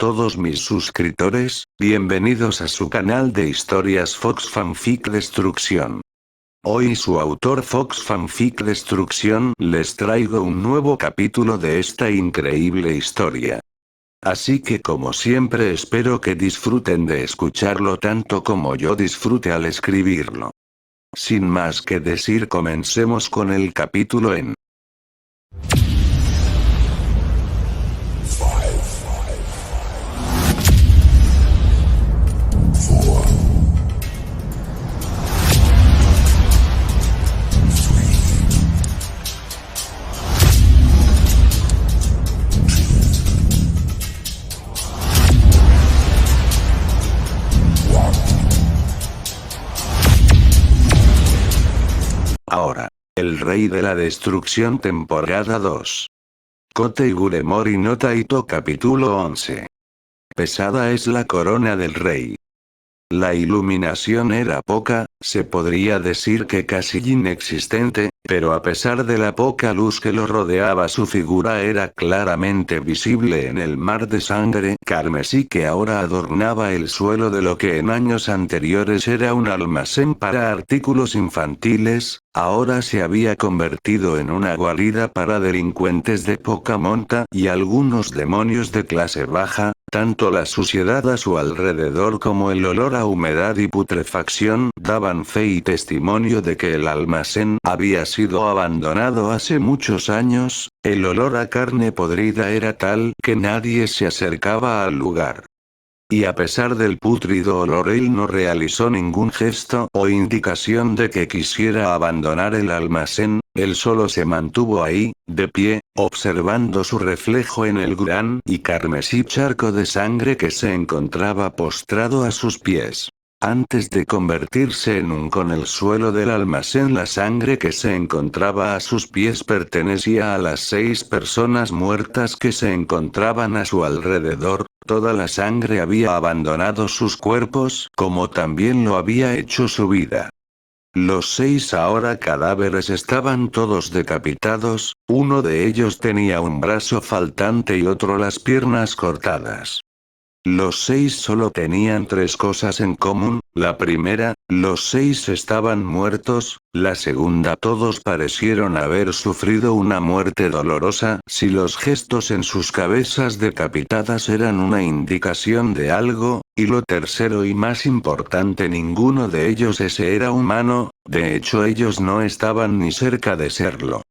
todos mis suscriptores, bienvenidos a su canal de historias Fox Fanfic Destrucción. Hoy su autor Fox Fanfic Destrucción les traigo un nuevo capítulo de esta increíble historia. Así que como siempre espero que disfruten de escucharlo tanto como yo disfrute al escribirlo. Sin más que decir, comencemos con el capítulo en Ahora, el Rey de la Destrucción temporada 2. Kote Guremori no Taito capítulo 11. Pesada es la corona del rey. La iluminación era poca, se podría decir que casi inexistente, pero a pesar de la poca luz que lo rodeaba, su figura era claramente visible en el mar de sangre carmesí que ahora adornaba el suelo de lo que en años anteriores era un almacén para artículos infantiles. Ahora se había convertido en una guarida para delincuentes de poca monta y algunos demonios de clase baja. Tanto la suciedad a su alrededor como el olor a humedad y putrefacción daban fe y testimonio de que el almacén había sido abandonado hace muchos años. El olor a carne podrida era tal que nadie se acercaba al lugar. Y a pesar del pútrido olor, él no realizó ningún gesto o indicación de que quisiera abandonar el almacén. Él solo se mantuvo ahí, de pie, observando su reflejo en el gran y carmesí charco de sangre que se encontraba postrado a sus pies. Antes de convertirse en un con el suelo del almacén, la sangre que se encontraba a sus pies pertenecía a las 6 personas muertas que se encontraban a su alrededor. Toda la sangre había abandonado sus cuerpos, como también lo había hecho su vida. Los 6 ahora cadáveres estaban todos decapitados, uno de ellos tenía un brazo faltante y otro las piernas cortadas. Los 6 solo tenían 3 cosas en común. La primera, los 6 estaban muertos. La segunda, todos parecieron haber sufrido una muerte dolorosa. Si los gestos en sus cabezas decapitadas eran una indicación de algo. Y lo tercero y más importante, ninguno de ellos era humano. De hecho, ellos no estaban ni cerca de serlo.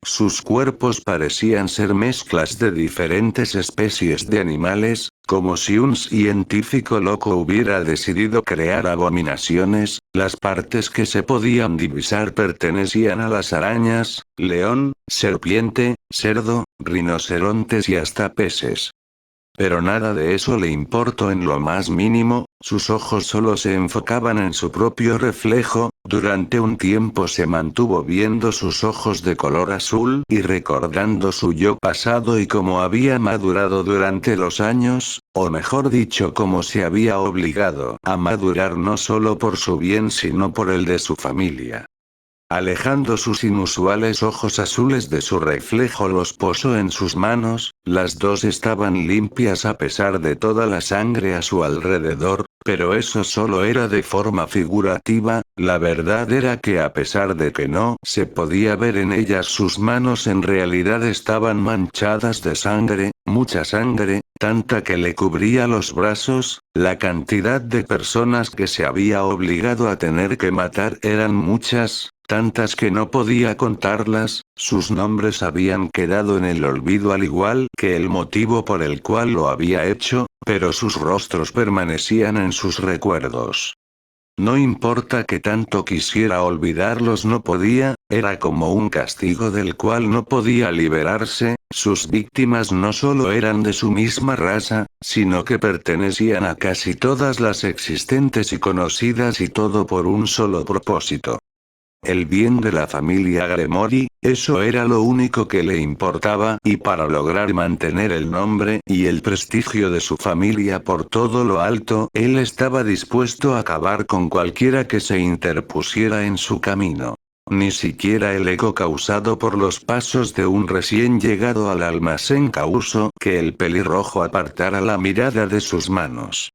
Sus cuerpos parecían ser mezclas de diferentes especies de animales, como si un científico loco hubiera decidido crear abominaciones. Las partes que se podían divisar pertenecían a las arañas, león, serpiente, cerdo, rinocerontes y hasta peces. Pero nada de eso le importó en lo más mínimo. Sus ojos solo se enfocaban en su propio reflejo. Durante un tiempo se mantuvo viendo sus ojos de color azul y recordando su yo pasado y cómo había madurado durante los años, o mejor dicho, cómo se había obligado a madurar no solo por su bien sino por el de su familia. Alejando sus inusuales ojos azules de su reflejo, los posó en sus manos. Las dos estaban limpias a pesar de toda la sangre a su alrededor, pero eso solo era de forma figurativa. La verdad era que a pesar de que no se podía ver en ellas sus manos, en realidad estaban manchadas de sangre, mucha sangre, tanta que le cubría los brazos. La cantidad de personas que se había obligado a tener que matar eran muchas. Tantas que no podía contarlas. Sus nombres habían quedado en el olvido al igual que el motivo por el cual lo había hecho, pero sus rostros permanecían en sus recuerdos. No importa que tanto quisiera olvidarlos, no podía. Era como un castigo del cual no podía liberarse. Sus víctimas no solo eran de su misma raza, sino que pertenecían a casi todas las existentes y conocidas, y todo por un solo propósito: el bien de la familia Garemori. Eso era lo único que le importaba, y para lograr mantener el nombre y el prestigio de su familia por todo lo alto, él estaba dispuesto a acabar con cualquiera que se interpusiera en su camino. Ni siquiera el eco causado por los pasos de un recién llegado al almacén causó que el pelirrojo apartara la mirada de sus manos.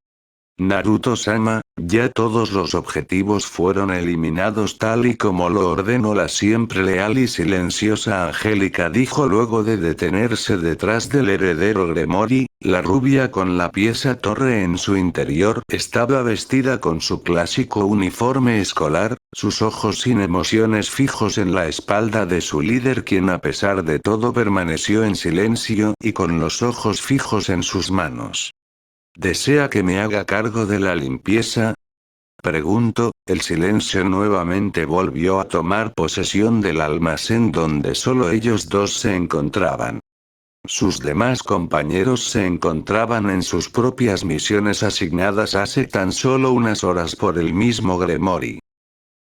Naruto-sama, ya todos los objetivos fueron eliminados tal y como lo ordenó la siempre leal y silenciosa Angélica, dijo luego de detenerse detrás del heredero Gremory. La rubia con la pieza torre en su interior estaba vestida con su clásico uniforme escolar, sus ojos sin emociones fijos en la espalda de su líder, quien a pesar de todo permaneció en silencio y con los ojos fijos en sus manos. ¿Desea que me haga cargo de la limpieza? Preguntó. El silencio nuevamente volvió a tomar posesión del almacén donde solo ellos dos se encontraban. Sus demás compañeros se encontraban en sus propias misiones asignadas hace tan solo unas horas por el mismo Gremory.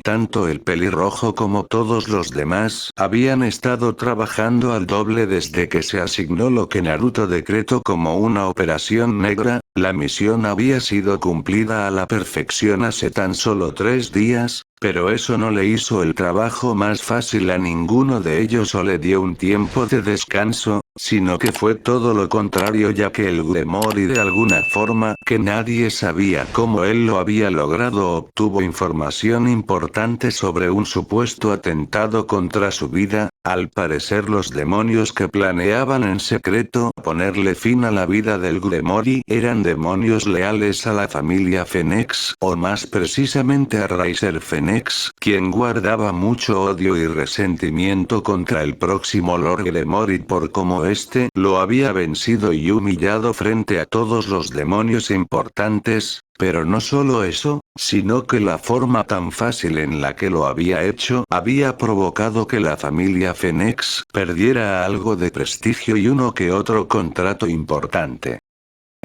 Tanto el pelirrojo como todos los demás habían estado trabajando al doble desde que se asignó lo que Naruto decretó como una operación negra. La misión había sido cumplida a la perfección hace tan solo 3 días, pero eso no le hizo el trabajo más fácil a ninguno de ellos o le dio un tiempo de descanso, sino que fue todo lo contrario, ya que el Gremory de alguna forma que nadie sabía cómo él lo había logrado obtuvo información importante sobre un supuesto atentado contra su vida. Al parecer los demonios que planeaban en secreto ponerle fin a la vida del Gremory eran demonios leales a la familia Fenix, o más precisamente a Raiser Fenix, quien guardaba mucho odio y resentimiento contra el próximo Lord Gremory por cómo este lo había vencido y humillado frente a todos los demonios importantes. Pero no solo eso, sino que la forma tan fácil en la que lo había hecho había provocado que la familia Fenix perdiera algo de prestigio y uno que otro contrato importante.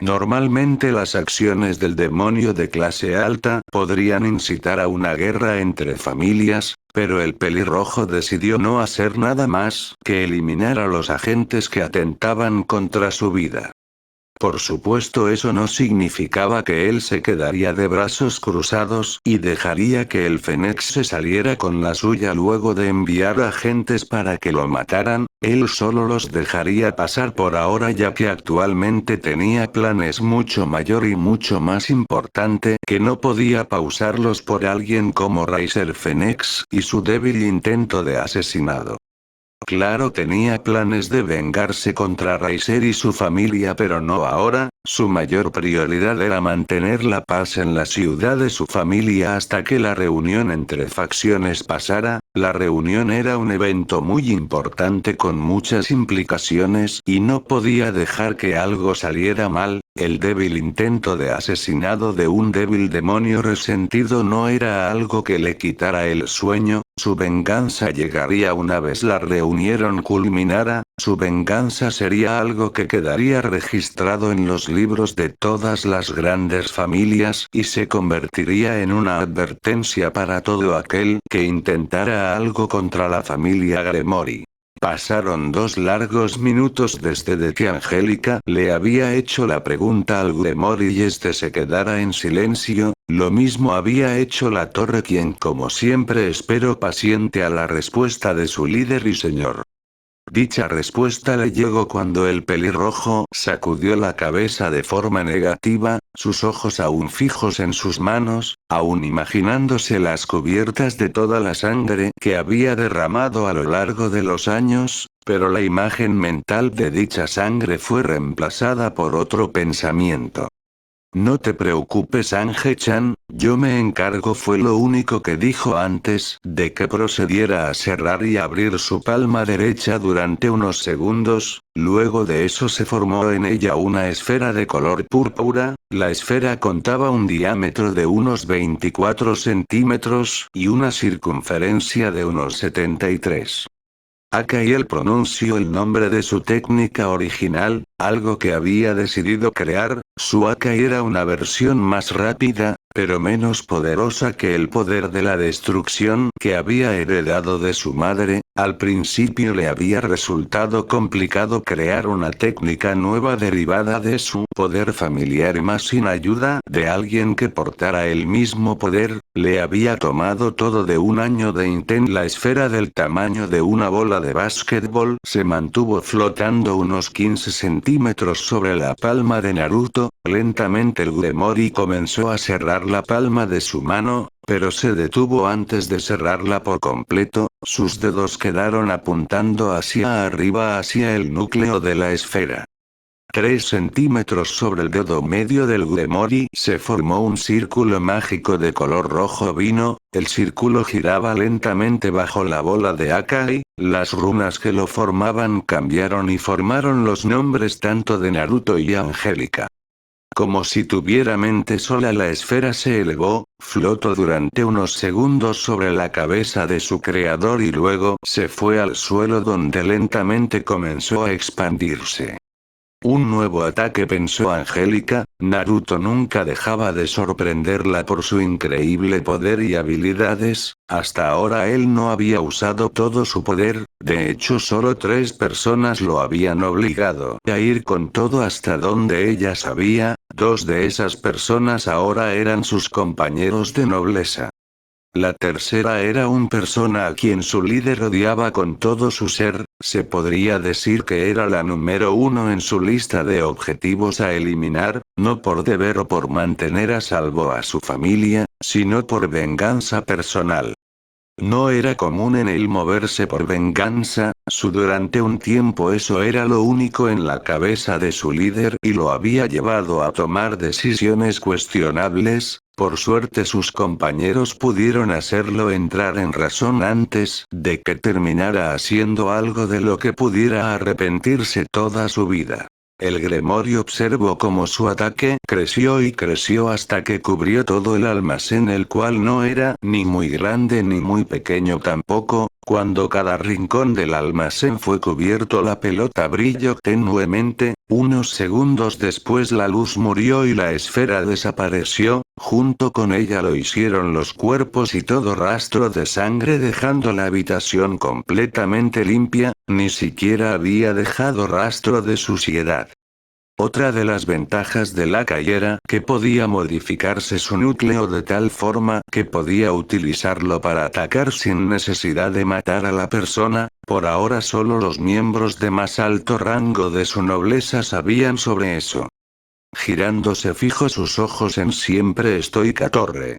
Normalmente las acciones del demonio de clase alta podrían incitar a una guerra entre familias, pero el pelirrojo decidió no hacer nada más que eliminar a los agentes que atentaban contra su vida. Por supuesto, eso no significaba que él se quedaría de brazos cruzados y dejaría que el Fenix se saliera con la suya luego de enviar agentes para que lo mataran. Él solo los dejaría pasar por ahora, ya que actualmente tenía planes mucho mayor y mucho más importante que no podía pausarlos por alguien como Raiser Fenix y su débil intento de asesinado. Claro, tenía planes de vengarse contra Raiser y su familia, pero no ahora. Su mayor prioridad era mantener la paz en la ciudad de su familia hasta que la reunión entre facciones pasara. La reunión era un evento muy importante con muchas implicaciones y no podía dejar que algo saliera mal. El débil intento de asesinado de un débil demonio resentido no era algo que le quitara el sueño. Su venganza llegaría una vez la reunión culminara. Su venganza sería algo que quedaría registrado en los libros de todas las grandes familias y se convertiría en una advertencia para todo aquel que intentara algo contra la familia Gremory. Pasaron 2 largos minutos desde que Angélica le había hecho la pregunta al Gremory y este se quedara en silencio. Lo mismo había hecho la torre, quien como siempre esperó paciente a la respuesta de su líder y señor. Dicha respuesta le llegó cuando el pelirrojo sacudió la cabeza de forma negativa, sus ojos aún fijos en sus manos, aún imaginándose las cubiertas de toda la sangre que había derramado a lo largo de los años, pero la imagen mental de dicha sangre fue reemplazada por otro pensamiento. No te preocupes, Ange-chan, yo me encargo, fue lo único que dijo antes de que procediera a cerrar y abrir su palma derecha durante unos segundos. Luego de eso se formó en ella una esfera de color púrpura. La esfera contaba un diámetro de unos 24 centímetros y una circunferencia de unos 73. Acá y él pronunció el nombre de su técnica original, algo que había decidido crear. Su Akai era una versión más rápida, pero menos poderosa que el poder de la destrucción que había heredado de su madre. Al principio le había resultado complicado crear una técnica nueva derivada de su poder familiar y más sin ayuda de alguien que portara el mismo poder. Le había tomado todo de un año de intento. La esfera del tamaño de una bola de básquetbol se mantuvo flotando unos 15 centímetros sobre la palma de Naruto. Lentamente el Gremory comenzó a cerrar la palma de su mano, pero se detuvo antes de cerrarla por completo. Sus dedos quedaron apuntando hacia arriba, hacia el núcleo de la esfera. 3 centímetros sobre el dedo medio del Gremory se formó un círculo mágico de color rojo vino. El círculo giraba lentamente bajo la bola de Akai. Las runas que lo formaban cambiaron y formaron los nombres tanto de Naruto y Angélica. Como si tuviera mente sola, la esfera se elevó, flotó durante unos segundos sobre la cabeza de su creador y luego se fue al suelo donde lentamente comenzó a expandirse. Un nuevo ataque, pensó Angélica. Naruto nunca dejaba de sorprenderla por su increíble poder y habilidades. Hasta ahora él no había usado todo su poder, de hecho solo 3 personas lo habían obligado a ir con todo hasta donde ella sabía. 2 de esas personas ahora eran sus compañeros de nobleza. La tercera era una persona a quien su líder odiaba con todo su ser. Se podría decir que era la número 1 en su lista de objetivos a eliminar, no por deber o por mantener a salvo a su familia, sino por venganza personal. No era común en él moverse por venganza. Durante un tiempo eso era lo único en la cabeza de su líder y lo había llevado a tomar decisiones cuestionables. Por suerte sus compañeros pudieron hacerlo entrar en razón antes de que terminara haciendo algo de lo que pudiera arrepentirse toda su vida. El Gremory observó cómo su ataque creció y creció hasta que cubrió todo el almacén, el cual no era ni muy grande ni muy pequeño tampoco. Cuando cada rincón del almacén fue cubierto, la pelota brilló tenuemente. Unos segundos después la luz murió y la esfera desapareció. Junto con ella lo hicieron los cuerpos y todo rastro de sangre, dejando la habitación completamente limpia. Ni siquiera había dejado rastro de suciedad. Otra de las ventajas de la Akai era que podía modificarse su núcleo de tal forma que podía utilizarlo para atacar sin necesidad de matar a la persona. Por ahora solo los miembros de más alto rango de su nobleza sabían sobre eso. Girándose fijó sus ojos en siempre estoica torre.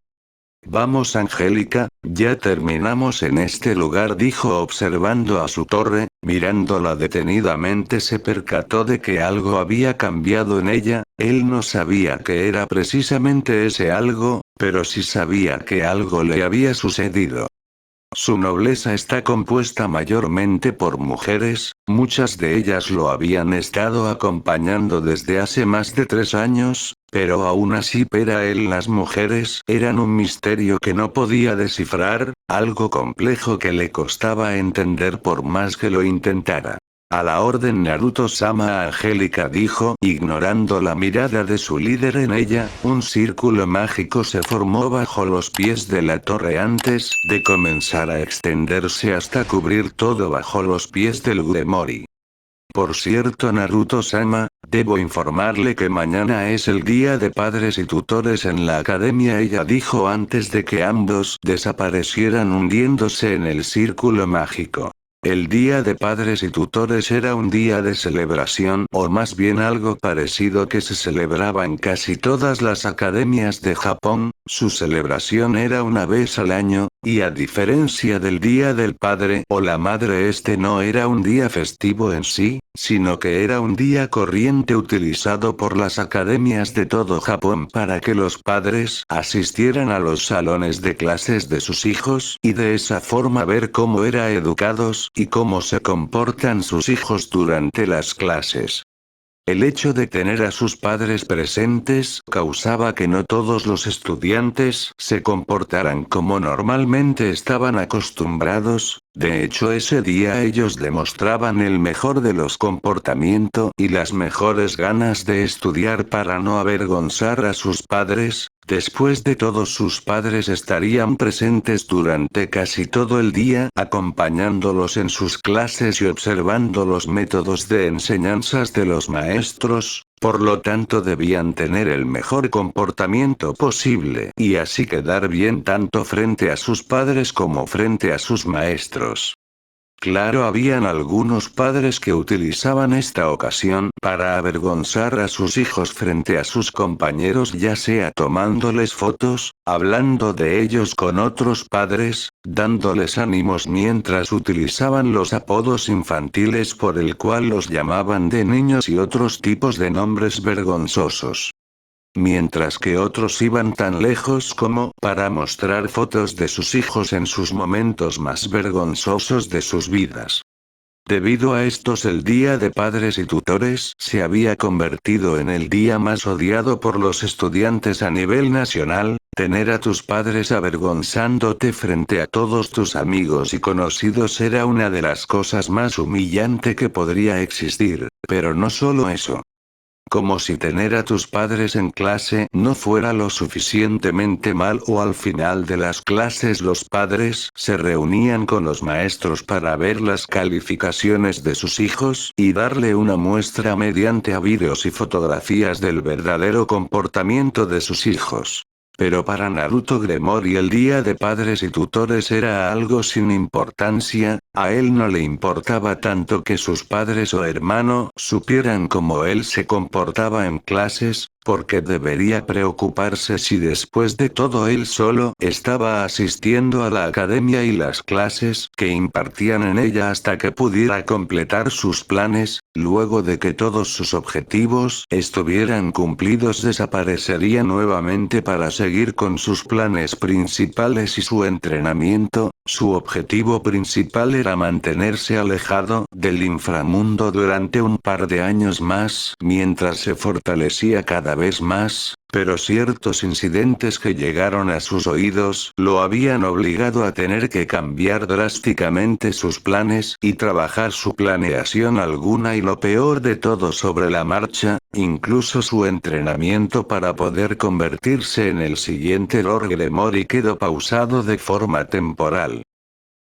Vamos, Angélica, ya terminamos en este lugar, dijo observando a su torre. Mirándola detenidamente se percató de que algo había cambiado en ella. Él no sabía qué era precisamente ese algo, pero sí sabía que algo le había sucedido. Su nobleza está compuesta mayormente por mujeres. Muchas de ellas lo habían estado acompañando desde hace más de 3 años, pero aún así para él las mujeres eran un misterio que no podía descifrar, algo complejo que le costaba entender por más que lo intentara. A la orden, Naruto-sama. Angélica dijo, ignorando la mirada de su líder en ella. Un círculo mágico se formó bajo los pies de la torre antes de comenzar a extenderse hasta cubrir todo bajo los pies del Gremory. Por cierto, Naruto-sama, debo informarle que mañana es el día de padres y tutores en la academia, ella dijo antes de que ambos desaparecieran hundiéndose en el círculo mágico. El día de padres y tutores era un día de celebración, o más bien algo parecido, que se celebraba en casi todas las academias de Japón. Su celebración era una vez al año, y a diferencia del día del padre o la madre, este no era un día festivo en sí, sino que era un día corriente utilizado por las academias de todo Japón para que los padres asistieran a los salones de clases de sus hijos y de esa forma ver cómo eran educados y cómo se comportan sus hijos durante las clases. El hecho de tener a sus padres presentes causaba que no todos los estudiantes se comportaran como normalmente estaban acostumbrados. De hecho, ese día ellos demostraban el mejor de los comportamientos y las mejores ganas de estudiar para no avergonzar a sus padres. Después de todo, sus padres estarían presentes durante casi todo el día, acompañándolos en sus clases y observando los métodos de enseñanzas de los maestros, por lo tanto debían tener el mejor comportamiento posible y así quedar bien tanto frente a sus padres como frente a sus maestros. Claro, habían algunos padres que utilizaban esta ocasión para avergonzar a sus hijos frente a sus compañeros, ya sea tomándoles fotos, hablando de ellos con otros padres, dándoles ánimos mientras utilizaban los apodos infantiles por el cual los llamaban de niños y otros tipos de nombres vergonzosos. Mientras que otros iban tan lejos como para mostrar fotos de sus hijos en sus momentos más vergonzosos de sus vidas. Debido a estos, el Día de Padres y Tutores se había convertido en el día más odiado por los estudiantes a nivel nacional. Tener a tus padres avergonzándote frente a todos tus amigos y conocidos era una de las cosas más humillante que podría existir, pero no solo eso. Como si tener a tus padres en clase no fuera lo suficientemente mal, o al final de las clases los padres se reunían con los maestros para ver las calificaciones de sus hijos y darle una muestra mediante a vídeos y fotografías del verdadero comportamiento de sus hijos. Pero para Naruto Gremory el Día de Padres y Tutores era algo sin importancia. A él no le importaba tanto que sus padres o hermano supieran cómo él se comportaba en clases, porque debería preocuparse si después de todo él solo estaba asistiendo a la academia y las clases que impartían en ella hasta que pudiera completar sus planes. Luego de que todos sus objetivos estuvieran cumplidos, desaparecería nuevamente para seguir con sus planes principales y su entrenamiento. Su objetivo principal era mantenerse alejado del inframundo durante un par de años más, mientras se fortalecía cada vez más, pero ciertos incidentes que llegaron a sus oídos lo habían obligado a tener que cambiar drásticamente sus planes y trabajar su planeación alguna, y lo peor de todo, sobre la marcha, incluso su entrenamiento para poder convertirse en el siguiente Lord Gremory quedó pausado de forma temporal.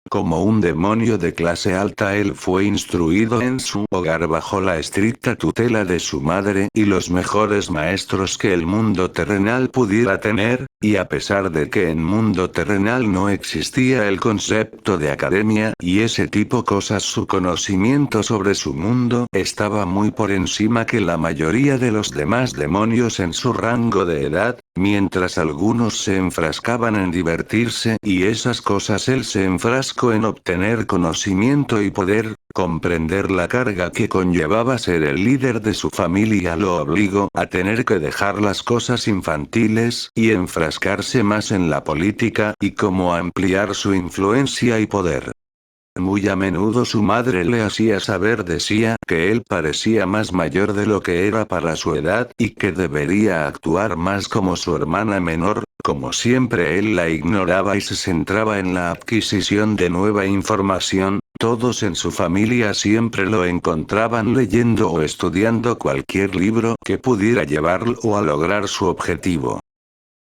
Como un demonio de clase alta, él fue instruido en su hogar bajo la estricta tutela de su madre y los mejores maestros que el mundo terrenal pudiera tener, y a pesar de que en mundo terrenal no existía el concepto de academia y ese tipo cosas, su conocimiento sobre su mundo estaba muy por encima que la mayoría de los demás demonios en su rango de edad. Mientras algunos se enfrascaban en divertirse y esas cosas, él se enfrascó en obtener conocimiento y poder comprender la carga que conllevaba ser el líder de su familia. Lo obligó a tener que dejar las cosas infantiles y enfrascarse más en la política y cómo ampliar su influencia y poder. Muy a menudo su madre le hacía saber, decía, que él parecía más mayor de lo que era para su edad, y que debería actuar más como su hermana menor. Como siempre, él la ignoraba y se centraba en la adquisición de nueva información. Todos en su familia siempre lo encontraban leyendo o estudiando cualquier libro que pudiera llevarlo a lograr su objetivo.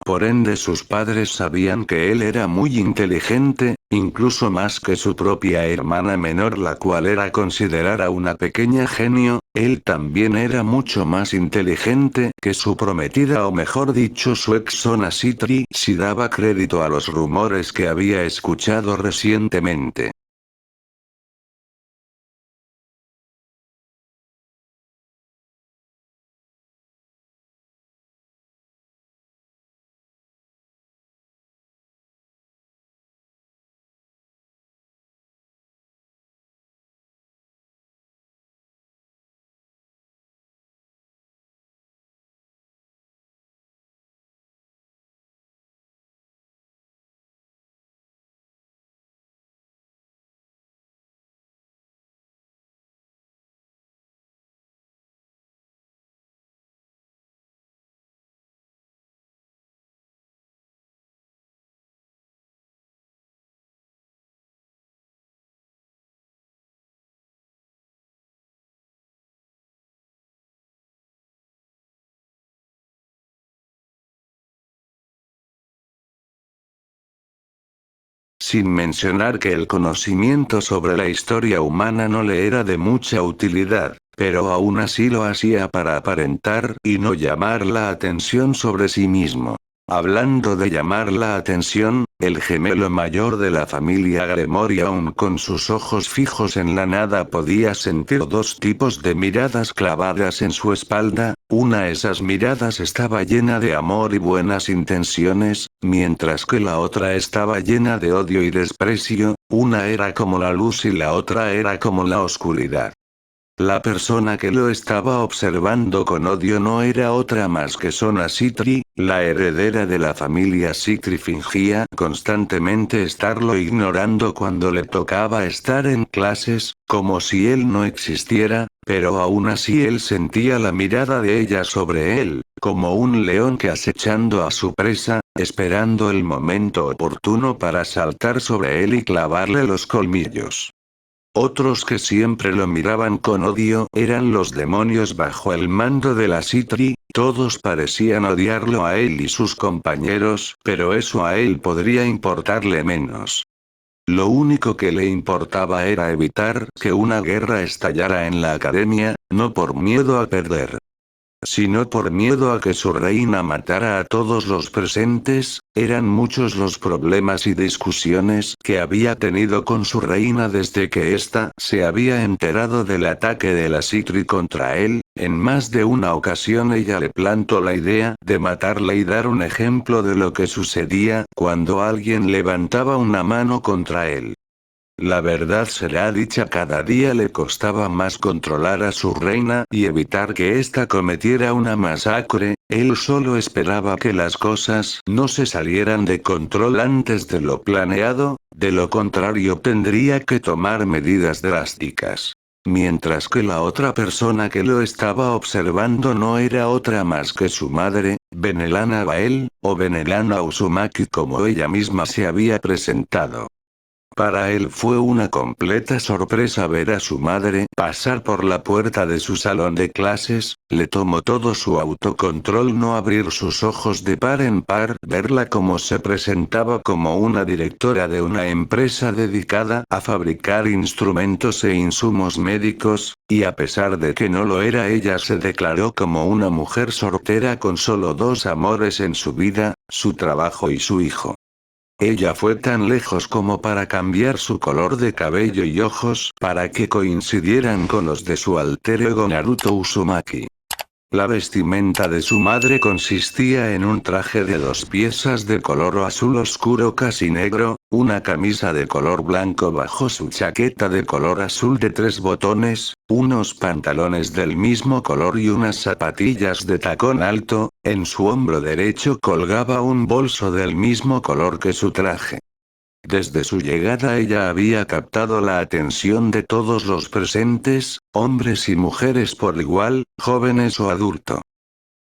Por ende, sus padres sabían que él era muy inteligente, incluso más que su propia hermana menor, la cual era considerada una pequeña genio. Él también era mucho más inteligente que su prometida, o mejor dicho su ex Sona Citri, si daba crédito a los rumores que había escuchado recientemente. sin mencionar que el conocimiento sobre la historia humana no le era de mucha utilidad, pero aún así lo hacía para aparentar y no llamar la atención sobre sí mismo. Hablando de llamar la atención, el gemelo mayor de la familia Gremory, aún con sus ojos fijos en la nada, podía sentir dos tipos de miradas clavadas en su espalda. Una de esas miradas estaba llena de amor y buenas intenciones, mientras que la otra estaba llena de odio y desprecio. Una era como la luz y la otra era como la oscuridad. La persona que lo estaba observando con odio no era otra más que Sona Sitri, la heredera de la familia Sitri. Fingía constantemente estarlo ignorando cuando le tocaba estar en clases, como si él no existiera, pero aún así él sentía la mirada de ella sobre él, como un león que acechando a su presa, esperando el momento oportuno para saltar sobre él y clavarle los colmillos. Otros que siempre lo miraban con odio eran los demonios bajo el mando de la Sitri. Todos parecían odiarlo a él y sus compañeros, pero eso a él podría importarle menos. Lo único que le importaba era evitar que una guerra estallara en la academia, no por miedo a perder, sino por miedo a que su reina matara a todos los presentes. Eran muchos los problemas y discusiones que había tenido con su reina desde que ésta se había enterado del ataque de la Sitri contra él. En más de una ocasión ella le plantó la idea de matarla y dar un ejemplo de lo que sucedía cuando alguien levantaba una mano contra él. La verdad será dicha, cada día le costaba más controlar a su reina y evitar que ésta cometiera una masacre. Él solo esperaba que las cosas no se salieran de control antes de lo planeado, de lo contrario tendría que tomar medidas drásticas. Mientras que la otra persona que lo estaba observando no era otra más que su madre, Benelana Bael, o Benelana Uzumaki como ella misma se había presentado. Para él fue una completa sorpresa ver a su madre pasar por la puerta de su salón de clases. Le tomó todo su autocontrol no abrir sus ojos de par en par, verla como se presentaba como una directora de una empresa dedicada a fabricar instrumentos e insumos médicos, y a pesar de que no lo era, ella se declaró como una mujer soltera con solo dos amores en su vida, su trabajo y su hijo. Ella fue tan lejos como para cambiar su color de cabello y ojos para que coincidieran con los de su alter ego Naruto Uzumaki. La vestimenta de su madre consistía en un traje de 2 piezas de color azul oscuro casi negro, una camisa de color blanco bajo su chaqueta de color azul de 3 botones, unos pantalones del mismo color y unas zapatillas de tacón alto. En su hombro derecho colgaba un bolso del mismo color que su traje. Desde su llegada ella había captado la atención de todos los presentes, hombres y mujeres por igual, jóvenes o adultos.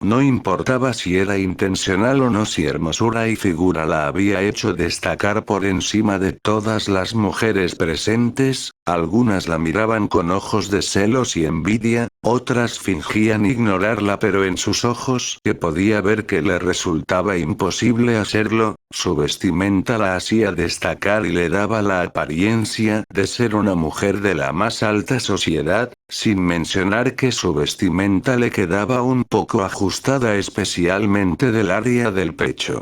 No importaba si era intencional o no, si hermosura y figura la había hecho destacar por encima de todas las mujeres presentes. Algunas la miraban con ojos de celos y envidia, otras fingían ignorarla, pero en sus ojos se podía ver que le resultaba imposible hacerlo. Su vestimenta la hacía destacar y le daba la apariencia de ser una mujer de la más alta sociedad, sin mencionar que su vestimenta le quedaba un poco ajustada, especialmente del área del pecho.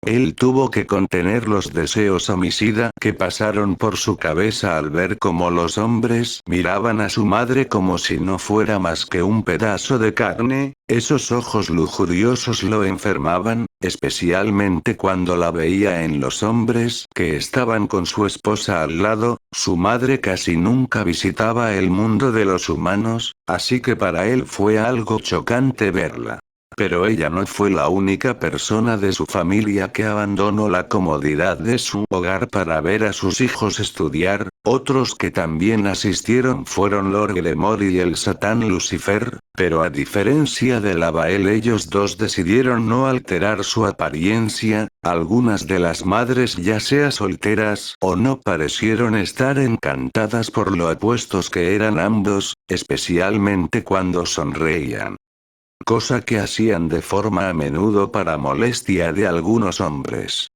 Él tuvo que contener los deseos homicida que pasaron por su cabeza al ver cómo los hombres miraban a su madre como si no fuera más que un pedazo de carne. Esos ojos lujuriosos lo enfermaban, especialmente cuando la veía en los hombres que estaban con su esposa al lado. Su madre casi nunca visitaba el mundo de los humanos, así que para él fue algo chocante verla. Pero ella no fue la única persona de su familia que abandonó la comodidad de su hogar para ver a sus hijos estudiar. Otros que también asistieron fueron Lord Gremory y el Satán Lucifer, pero a diferencia de la Bael, ellos dos decidieron no alterar su apariencia. Algunas de las madres, ya sea solteras o no, parecieron estar encantadas por lo opuestos que eran ambos, especialmente cuando sonreían, cosa que hacían de forma a menudo para molestia de algunos hombres.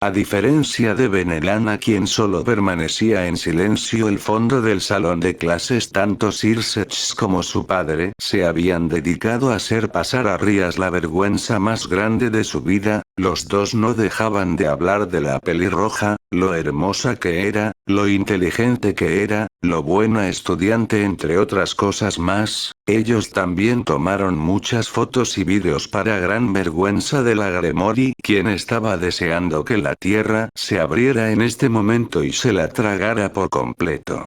A diferencia de Benelana, quien solo permanecía en silencio, el fondo del salón de clases, tanto Sir Sechs como su padre se habían dedicado a hacer pasar a Rías la vergüenza más grande de su vida. Los dos no dejaban de hablar de la pelirroja, lo hermosa que era, lo inteligente que era, lo buena estudiante, entre otras cosas más. Ellos también tomaron muchas fotos y vídeos para gran vergüenza de la Gremory, quien estaba deseando que la tierra se abriera en este momento y se la tragara por completo.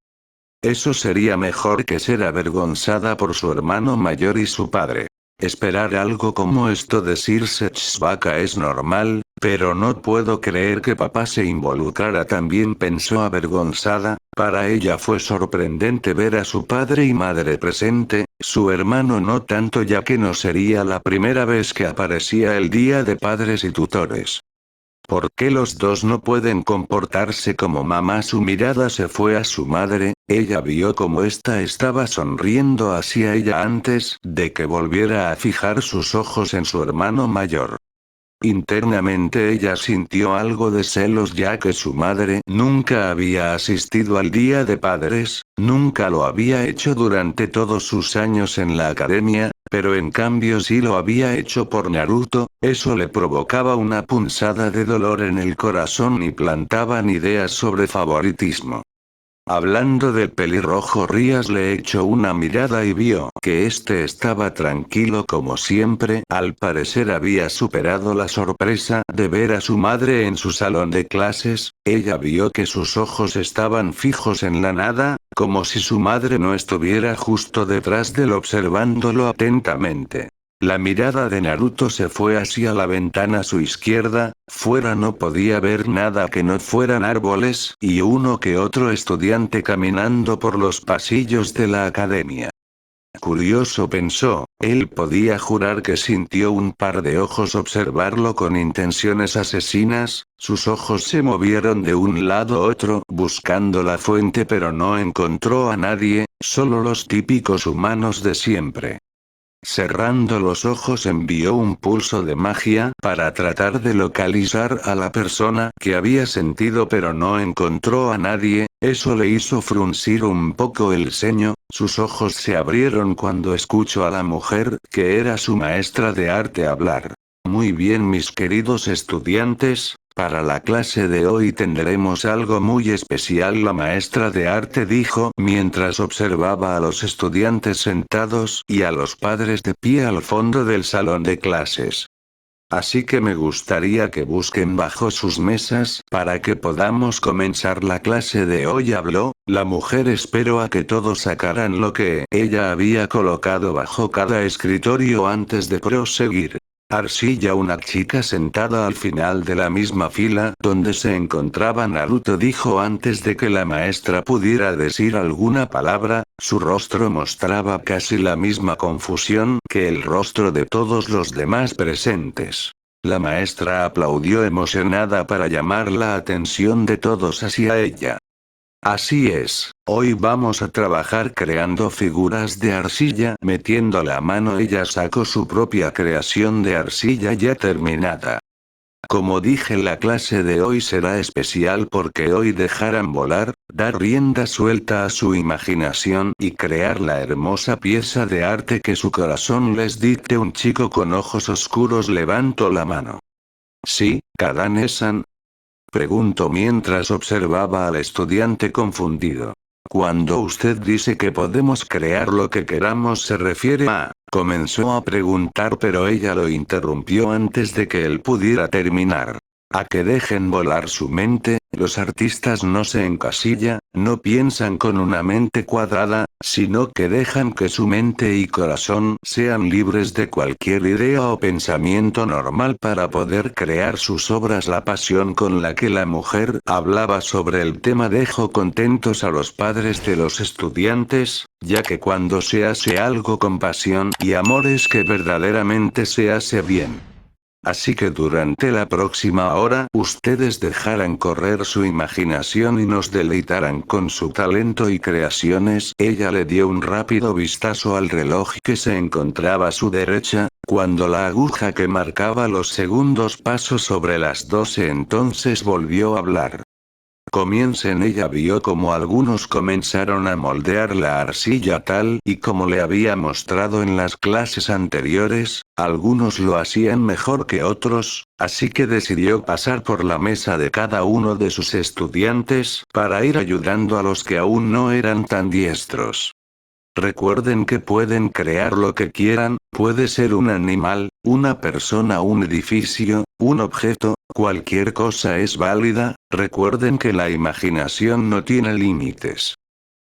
Eso sería mejor que ser avergonzada por su hermano mayor y su padre. Esperar algo como esto de Sir Sechsbaka es normal, pero no puedo creer que papá se involucrara también, pensó avergonzada. Para ella fue sorprendente ver a su padre y madre presente, su hermano no tanto, ya que no sería la primera vez que aparecía el día de padres y tutores. ¿Por qué los dos no pueden comportarse como mamá? Su mirada se fue a su madre, ella vio cómo ésta estaba sonriendo hacia ella antes de que volviera a fijar sus ojos en su hermano mayor. Internamente ella sintió algo de celos, ya que su madre nunca había asistido al Día de Padres, nunca lo había hecho durante todos sus años en la academia, pero en cambio sí lo había hecho por Naruto. Eso le provocaba una punzada de dolor en el corazón y plantaban ideas sobre favoritismo. Hablando del pelirrojo, Rías le echó una mirada y vio que este estaba tranquilo como siempre. Al parecer había superado la sorpresa de ver a su madre en su salón de clases. Ella vio que sus ojos estaban fijos en la nada, como si su madre no estuviera justo detrás de él observándolo atentamente. La mirada de Naruto se fue hacia la ventana a su izquierda. Fuera no podía ver nada que no fueran árboles y uno que otro estudiante caminando por los pasillos de la academia. Curioso, pensó, él podía jurar que sintió un par de ojos observarlo con intenciones asesinas. Sus ojos se movieron de un lado a otro buscando la fuente, pero no encontró a nadie, solo los típicos humanos de siempre. Cerrando los ojos, envió un pulso de magia para tratar de localizar a la persona que había sentido, pero no encontró a nadie. Eso le hizo fruncir un poco el ceño. Sus ojos se abrieron cuando escuchó a la mujer, que era su maestra de arte, hablar. Muy bien, mis queridos estudiantes. Para la clase de hoy tendremos algo muy especial, la maestra de arte dijo mientras observaba a los estudiantes sentados y a los padres de pie al fondo del salón de clases. Así que me gustaría que busquen bajo sus mesas para que podamos comenzar la clase de hoy, habló la mujer. Esperó a que todos sacaran lo que ella había colocado bajo cada escritorio antes de proseguir. Arcilla, una chica sentada al final de la misma fila donde se encontraba Naruto, dijo antes de que la maestra pudiera decir alguna palabra. Su rostro mostraba casi la misma confusión que el rostro de todos los demás presentes. La maestra aplaudió emocionada para llamar la atención de todos hacia ella. Así es, hoy vamos a trabajar creando figuras de arcilla. Metiendo la mano, ella sacó su propia creación de arcilla ya terminada. Como dije, la clase de hoy será especial porque hoy dejarán volar, dar rienda suelta a su imaginación y crear la hermosa pieza de arte que su corazón les dicte. Un chico con ojos oscuros levantó la mano. Sí, Kadane-san, preguntó mientras observaba al estudiante confundido. Cuando usted dice que podemos crear lo que queramos, ¿se refiere a...? Comenzó a preguntar, pero ella lo interrumpió antes de que él pudiera terminar. A que dejen volar su mente. Los artistas no se encasillan, no piensan con una mente cuadrada, sino que dejan que su mente y corazón sean libres de cualquier idea o pensamiento normal para poder crear sus obras. La pasión con la que la mujer hablaba sobre el tema dejó contentos a los padres de los estudiantes, ya que cuando se hace algo con pasión y amor es que verdaderamente se hace bien. Así que durante la próxima hora, ustedes dejarán correr su imaginación y nos deleitarán con su talento y creaciones. Ella le dio un rápido vistazo al reloj que se encontraba a su derecha, Cuando la aguja que marcaba los segundos pasó sobre las 12, entonces volvió a hablar. Comiencen. Ella vio como algunos comenzaron a moldear la arcilla tal y como le había mostrado en las clases anteriores, algunos lo hacían mejor que otros, así que decidió pasar por la mesa de cada uno de sus estudiantes para ir ayudando a los que aún no eran tan diestros. Recuerden que pueden crear lo que quieran, puede ser un animal, una persona, un edificio, un objeto, cualquier cosa es válida. Recuerden que la imaginación no tiene límites.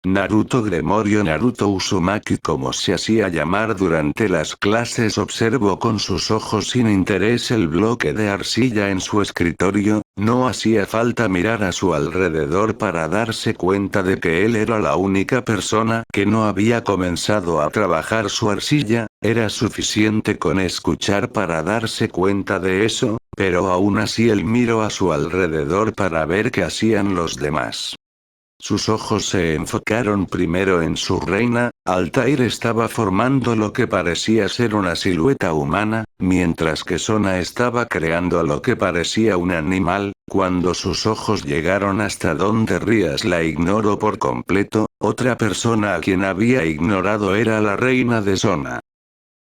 Naruto Gremorio Naruto Uzumaki, como se hacía llamar durante las clases, observó con sus ojos sin interés el bloque de arcilla en su escritorio. No hacía falta mirar a su alrededor para darse cuenta de que él era la única persona que no había comenzado a trabajar su arcilla. Era suficiente con escuchar para darse cuenta de eso, pero aún así él miró a su alrededor para ver qué hacían los demás. Sus ojos se enfocaron primero en su reina. Altair estaba formando lo que parecía ser una silueta humana, mientras que Sona estaba creando lo que parecía un animal. Cuando sus ojos llegaron hasta donde Rías la ignoró por completo. Otra persona a quien había ignorado era la reina de Sona.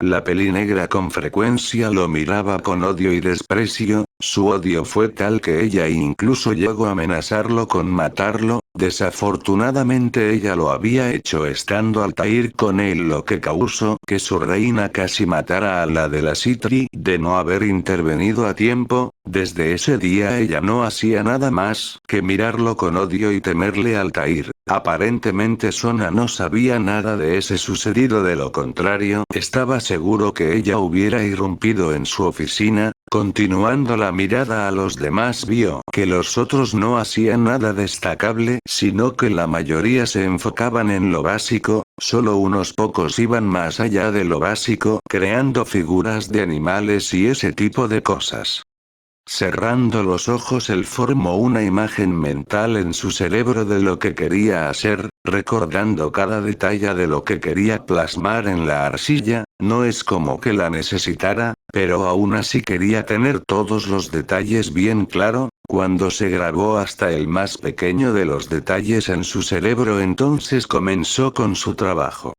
La pelinegra con frecuencia lo miraba con odio y desprecio. Su odio fue tal que ella incluso llegó a amenazarlo con matarlo. Desafortunadamente ella lo había hecho estando Altair con él, lo que causó que su reina casi matara a la de la Citri de no haber intervenido a tiempo. Desde ese día ella no hacía nada más que mirarlo con odio y temerle a Altair. Aparentemente Sona no sabía nada de ese sucedido, de lo contrario, estaba seguro que ella hubiera irrumpido en su oficina. Continuando la mirada a los demás, vio que los otros no hacían nada destacable, sino que la mayoría se enfocaban en lo básico. Solo unos pocos iban más allá de lo básico, creando figuras de animales y ese tipo de cosas. Cerrando los ojos, él formó una imagen mental en su cerebro de lo que quería hacer, recordando cada detalle de lo que quería plasmar en la arcilla. No es como que la necesitara, pero aún así quería tener todos los detalles bien claro. Cuando se grabó hasta el más pequeño de los detalles en su cerebro, entonces comenzó con su trabajo.